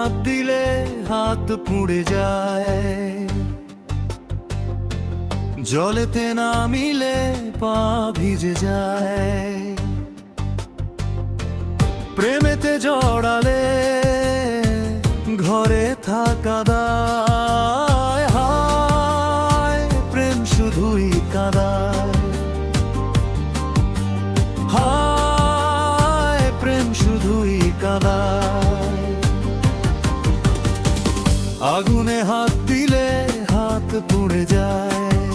হাত দিলে হাত পুড়ে যায়, জলেতে নামিলে পা ভিজে যায়। প্রেমেতে জড়ালে ঘরে থাকা দায়, হায় প্রেম শুধুই কাঁদায়, হায় প্রেম শুধুই কাঁদায়। আগুনে হাত দিলে হাত পুড়ে যায়,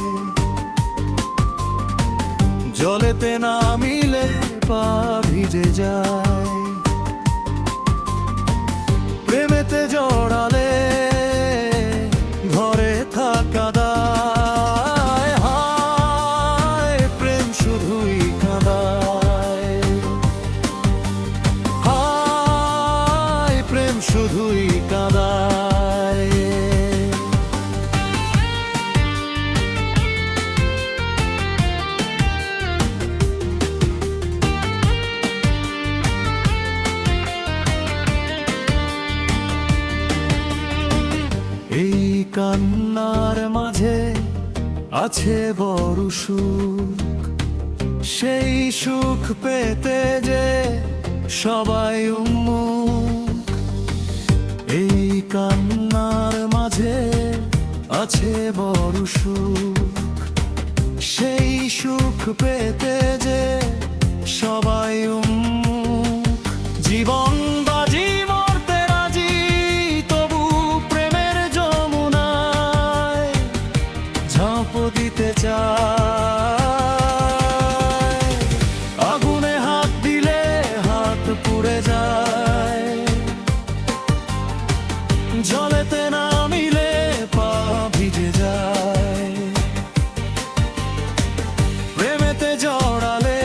জলেতে নামিলে পা ভিজে যায়। প্রেমেতে জড়ালে ঘরে থাকা দায়, হায় প্রেম শুধুই কাঁদায়, হায় প্রেম শুধুই কাঁদায়। এই কান্নার মাঝে আছে বড় সুখ, সেই সুখ পেতে যে সবাই উন্মুখ। এই কান্নার মাঝে আছে বড় সুখ, সেই সুখ পেতে যে সবাই উন্মুখ। জীবন বাজি মরতে রাজি, তবু প্রেমের যমুনায় ঝাঁপ দিতে চায়। আগুনে হাত দিলে হাত পুড়ে যায়, জলেতে নামিলে পা ভিজে যায়। প্রেমেতে জড়ালে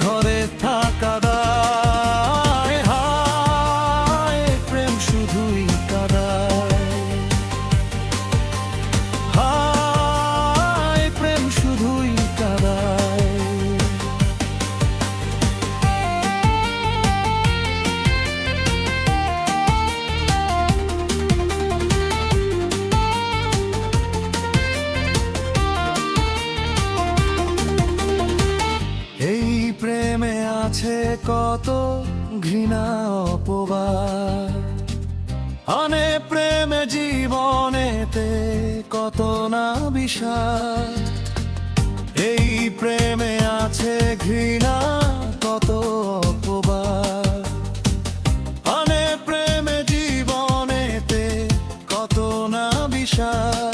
ঘরে থাকা দায়, হায় প্রেম শুধুই কাঁদায়, হায় প্রেম শুধুই কাঁদায়। এই প্রেমে আছে কত ঘৃণা অপবাদ, আনে প্রেমে জীবনেতে কত না বিষাদ। এই প্রেমে আছে ঘৃণা কত অপবাদ, আনে প্রেমে জীবনেতে কত না বিষাদ।